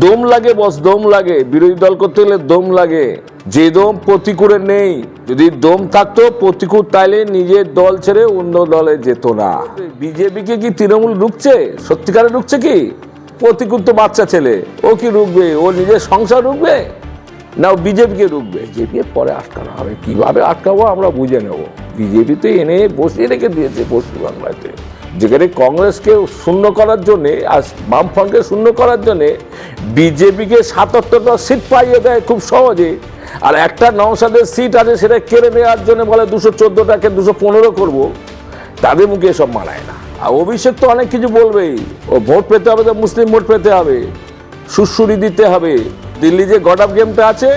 দম লাগে বস, দম লাগে। বিরোধী দল করতে গেলে দম লাগে। যে দম প্রতিকূলের নেই। যদি দম থাকতো প্রতিকূল, তাইলে নিজের দল ছেড়ে অন্য দলে যেত না। বিজেপিকে কি তৃণমূল রুখছে? সত্যিকারে রুখছে কি? প্রতিকূল তো বাচ্চা ছেলে, ও কি রুখবে? ও নিজের সংসার রুখবে না ও বিজেপিকে রুখবে? বিজেপি পরে আটকানো হবে। কিভাবে আটকাবো আমরা বুঝে নেব। বিজেপি তো এনে বসিয়ে রেখে দিয়েছে পশ্চিমবাংলাতে, যেখানে কংগ্রেসকে শূন্য করার জন্যে আর বামফ্রন্টকে শূন্য করার জন্যে বিজেপিকে ৭৭টা সিট পাইয়ে দেয় খুব সহজে। আর একটা নওশাদের সিট আছে, সেটা কেড়ে নেওয়ার জন্য বলে ২১৪টাকে ২১৫ করবো। তাদের মুখে এসব মানায় না। আর অভিষেক তো অনেক কিছু বলবেই। ও ভোট পেতে হবে তো মুসলিম ভোট পেতে হবে, সুশ্রুরি দিতে হবে। দিল্লি যে গড আপ গেমটা আছে,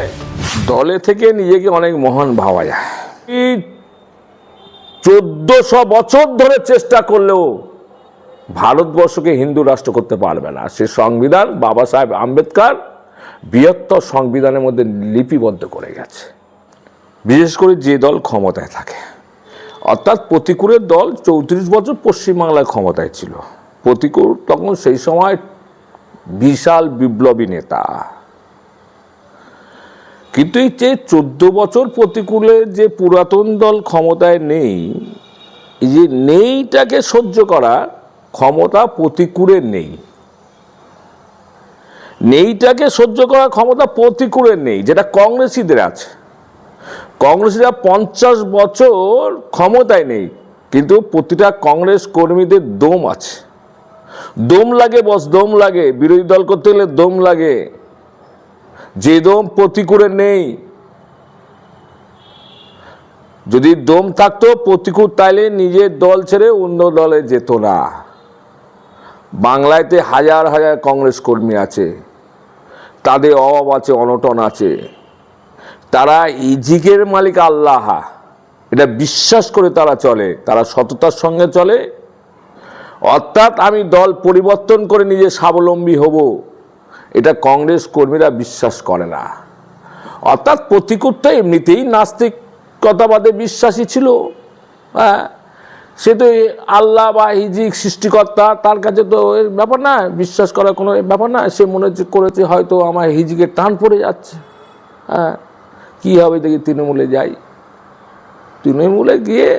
দলে থেকে নিজেকে অনেক মহান ভাবা যায়। ১৪০০ বছর ধরে চেষ্টা করলেও ভারতবর্ষকে হিন্দু রাষ্ট্র করতে পারবে না। সে সংবিধান বাবা সাহেব আম্বেদকর বৃহত্তর সংবিধানের মধ্যে লিপিবদ্ধ করে গেছে। বিশেষ করে যে দল ক্ষমতায় থাকে, অর্থাৎ প্রতিকূলের দল ৩৪ বছর পশ্চিমবাংলায় ক্ষমতায় ছিল। প্রতিকূল তখন সেই সময় বিশাল বিপ্লবী নেতা। কিন্তু এই যে ১৪ বছর প্রতিকূলে যে পুরাতন দল ক্ষমতায় নেই, এই যে নেইটাকে সহ্য করা ক্ষমতা প্রতিকূলের নেই। নেইটাকে সহ্য করার ক্ষমতা প্রতিকূলের নেই, যেটা কংগ্রেসীদের আছে। কংগ্রেসীরা ৫০ বছর ক্ষমতায় নেই, কিন্তু প্রতিটা কংগ্রেস কর্মীদের দম আছে। দম লাগে বস, দম লাগে। বিরোধী দল করতে গেলে দম লাগে। যে দম প্রতিকূলের নেই। যদি দম থাকতো প্রতিকূল, তাইলে নিজের দল ছেড়ে অন্য দলে যেত না। বাংলাতে হাজার হাজার কংগ্রেস কর্মী আছে, তাদের অভাব আছে, অনটন আছে। তারা ইজিকের মালিক আল্লাহ, এটা বিশ্বাস করে তারা চলে। তারা সততার সঙ্গে চলে। অর্থাৎ আমি দল পরিবর্তন করে নিজে স্বাবলম্বী হব, এটা কংগ্রেস কর্মীরা বিশ্বাস করে না। অর্থাৎ প্রতিকূলটা এমনিতেই নাস্তিকতাবাদে বিশ্বাসী ছিল। হ্যাঁ, সে তো আল্লাহ বা হিজিক সৃষ্টিকর্তা, তার কাছে তো এর ব্যাপার না, বিশ্বাস করার কোনো ব্যাপার না। সে মনে করেছে হয়তো আমার হিজিকের টান পড়ে যাচ্ছে। হ্যাঁ, কী হবে দেখি তৃণমূলে যাই। তৃণমূলে গিয়ে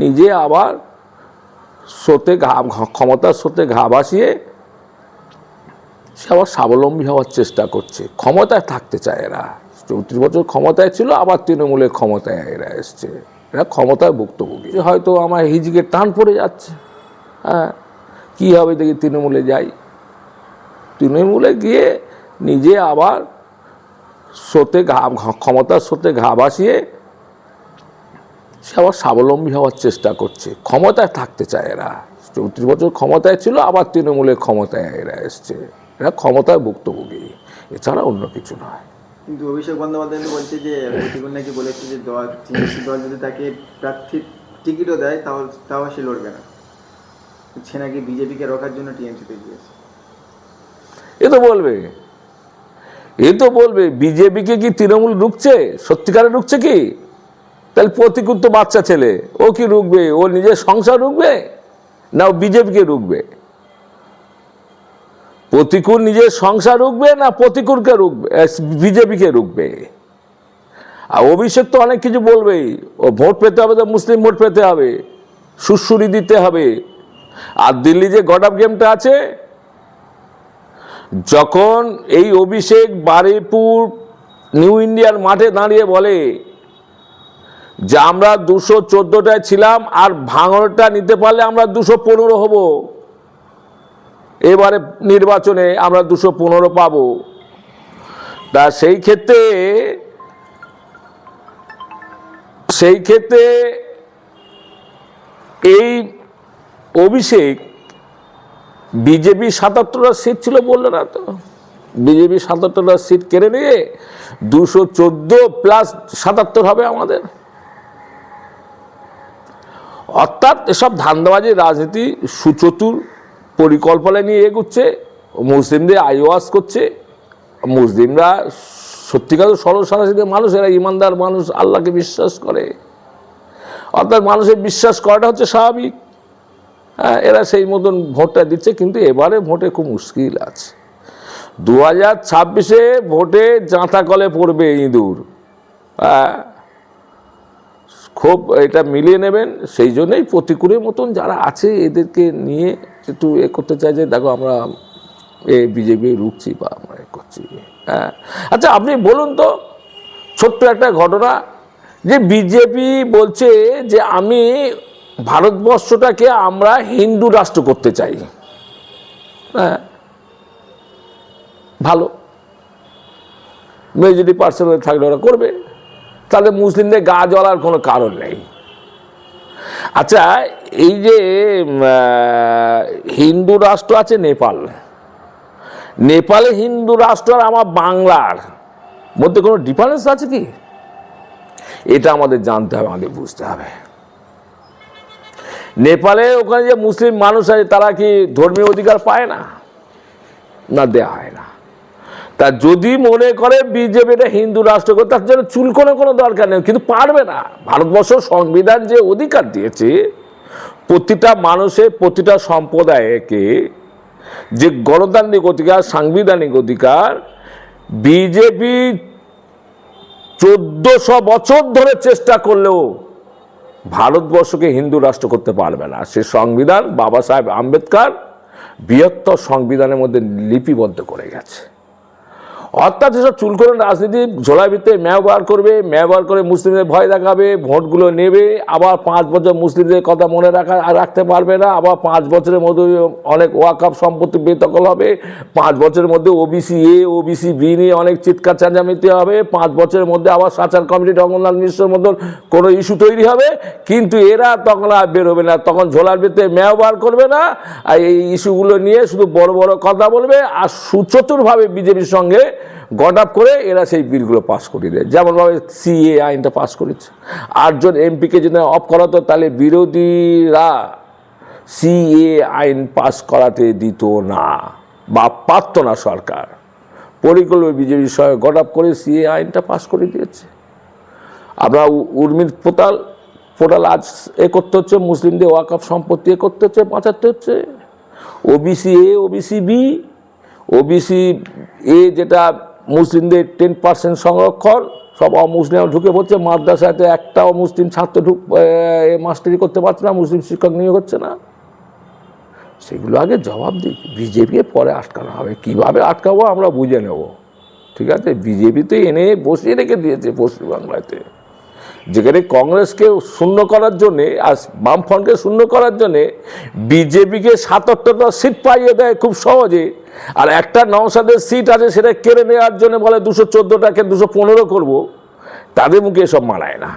নিজে আবার ক্ষমতার স্রোতে ঘা ভাসিয়ে সে আবার স্বাবলম্বী হওয়ার চেষ্টা করছে। ক্ষমতায় থাকতে চায় এরা। ৩৪ বছর ক্ষমতায় ছিল, আবার তৃণমূলের ক্ষমতায় এরা এসছে। এরা ক্ষমতায় ভুক্তভোগী। হয়তো আমার হিজিকের টান পড়ে যাচ্ছে। হ্যাঁ, কী হবে দেখি তৃণমূলে যাই। তৃণমূলে গিয়ে নিজে আবার ক্ষমতার স্রোতে ঘা ভাসিয়ে সে আবার স্বাবলম্বী হওয়ার চেষ্টা করছে। ক্ষমতায় থাকতে চায় এরা। ৩৪ বছর ক্ষমতায় ছিল, আবার তৃণমূলের ক্ষমতায় এরা এসছে। এরা ক্ষমতায় ভুক্তভোগী, এছাড়া অন্য কিছু নয়। কিন্তু অভিষেক বন্দ্যোপাধ্যায় বলছে যে প্রতিকূল নাকি বলেছে যে দল যদি তাকে প্রার্থীর টিকিটও দেয় তাও সে লড়বে না। সে নাকি বিজেপিকে রখার জন্য টিএমসিতে গিয়েছে। এ তো বলবে বিজেপিকে কি তৃণমূল রুখছে? সত্যিকারে রুখছে কি? তাহলে প্রতিকূল তো বাচ্চা ছেলে, ও কি রুখবে? ও নিজের সংসার রুখবে না ও বিজেপিকে রুখবে? প্রতিকূল নিজের সংসার রুখবে না প্রতিকূলকে রুখবে, বিজেপিকে রুখবে? আর অভিষেক তো অনেক কিছু বলবেই। ও ভোট পেতে হবে তো মুসলিম ভোট পেতে হবে, সুশ্রুরি দিতে হবে। আর দিল্লি যে গড আপ গেমটা আছে, যখন এই অভিষেক বারুইপুর নিউ ইন্ডিয়ার মাঠে দাঁড়িয়ে বলে যে আমরা ২১৪টায় ছিলাম, আর ভাঙড়টা নিতে পারলে আমরা ২১৫ হব, এবারে নির্বাচনে আমরা ২১৫ পাবো। তা সেই ক্ষেত্রে এই অভিষেক বিজেপি ৭৭টা সিট ছিল বললো না তো? বিজেপি ৭৭টা সিট কেড়ে নিয়ে ২১৪ প্লাস ৭৭ হবে আমাদের। অর্থাৎ এসব ধান্দাবাজি রাজনীতি সুচতুর পরিকল্পনা নিয়ে এগোচ্ছে। মুসলিমদের আইওয়াজ করছে। মুসলিমরা সত্যিকার সরল সাদাসিধে মানুষ, এরা ইমানদার মানুষ, আল্লাহকে বিশ্বাস করে। অর্থাৎ মানুষের বিশ্বাস করাটা হচ্ছে স্বাভাবিক। হ্যাঁ, এরা সেই মতন ভোটটা দিচ্ছে। কিন্তু এবারে ভোটে খুব মুশকিল আছে। 2026-এ ভোটে জাঁতা কলে পড়বে ইঁদুর। খুব এটা মিলিয়ে নেবেন। সেই জন্যই প্রতিকূলের মতন যারা আছে এদেরকে নিয়ে একটু এ করতে চাই যে দেখো আমরা বিজেপি রুখছি বা আমরা এ করছি। আচ্ছা আপনি বলুন তো, ছোট্ট একটা ঘটনা, যে বিজেপি বলছে যে আমি ভারতবর্ষটাকে আমরা হিন্দু রাষ্ট্র করতে চাই। ভালো, মেজরিটি পার্সেন্ট থাকলে ওরা করবে, তাহলে মুসলিমদের গা জ্বলার কোনো কারণ নেই। আচ্ছা এই যে হিন্দু রাষ্ট্র আছে নেপাল, নেপালে হিন্দু রাষ্ট্র আর আমার বাংলার মধ্যে কোনো ডিফারেন্স আছে কি? এটা আমাদের জানতে হবে, আমাদের বুঝতে হবে। নেপালে ওখানে যে মুসলিম মানুষ আছে তারা কি ধর্মীয় অধিকার পায় না? না, দেয়া হয় না। তা যদি মনে করে বিজেপিটা হিন্দু রাষ্ট্র করে, তার জন্য চুলকোনো কোনো দরকার নেই, কিন্তু পারবে না। ভারতবর্ষ সংবিধান যে অধিকার দিয়েছে প্রতিটা মানুষের, প্রতিটা সম্প্রদায়কে যে গণতান্ত্রিক অধিকার, সাংবিধানিক অধিকার, বিজেপি 1400 বছর ধরে চেষ্টা করলেও ভারতবর্ষকে হিন্দু রাষ্ট্র করতে পারবে না। সে সংবিধান বাবা সাহেব আম্বেদকর বৃহত্তর সংবিধানের মধ্যে লিপিবদ্ধ করে গেছে। অর্থাৎ এসব চুলকোনো রাজনীতি ঝোলা ভিত্তিতে ব্যবহার করবে, ব্যবহার করে মুসলিমদের ভয় দেখাবে, ভোটগুলো নেবে, আবার 5 বছর মুসলিমদের কথা মনে রাখতে পারবে না, আবার 5 বছরের মধ্যে অনেক ওয়াকফ সম্পত্তি বেদখল হবে, 5 বছরের মধ্যে ওবিসি এ ওবিসি বি নিয়ে অনেক চিৎকার চেঁচামেচি হবে, 5 বছরের মধ্যে আবার সাচার কমিটি রঙ্গনলাল মিশ্রের মতন কোনো ইস্যু তৈরি হবে, কিন্তু এরা তখন আর বেরোবে না, তখন ঝোলার ভিতরে ব্যবহার করবে না, আর এই ইস্যুগুলো নিয়ে শুধু বড় বড় কথা বলবে, আর সুচতুরভাবে বিজেপির সঙ্গে গট আপ করে এরা সেই বিলগুলো পাস করিয়ে দেয়। যেমনভাবে সিএ আইনটা পাস করেছে, 8 জন এমপিকে যদি অফ করাতো তাহলে বিরোধীরা সিএ আইন পাস করাতে দিত না বা পারত না সরকার। পরিকল্পনা বিজেপির সঙ্গে গট আপ করে সিএ আইনটা পাস করে দিয়েছে। আপনার উর্মির পোর্টাল আজ এ করতে হচ্ছে, মুসলিমদের ওয়াকফ সম্পত্তি এ করতে হচ্ছে, বাঁচাতে হচ্ছে। OBC A OBC B, OBC A যেটা মুসলিমদের 10% সংরক্ষণ, সব অমুসলিম ঢুকে পড়ছে, মাদ্রাসাতে একটাও মুসলিম ছাত্র মাস্টারি করতে পারছে না, মুসলিম শিক্ষক নিয়োগ হচ্ছে না। সেগুলো আগে জবাব দিই, বিজেপি পরে আটকানো হবে। কীভাবে আটকাবো আমরা বুঝে নেব, ঠিক আছে? বিজেপি তো এনে বসিয়ে রেখে দিয়েছে পশ্চিমবাংলাতে, যেখানে কংগ্রেসকে শূন্য করার জন্যে আর বামফ্রন্টকে শূন্য করার জন্যে বিজেপিকে 77টা সিট পাইয়ে দেয় খুব সহজে, আর একটা নওশাদের সিট আছে সেটা কেড়ে নেওয়ার জন্য বলে 214টাকে 215 করবো। তাদের মুখে এসব মানায় না।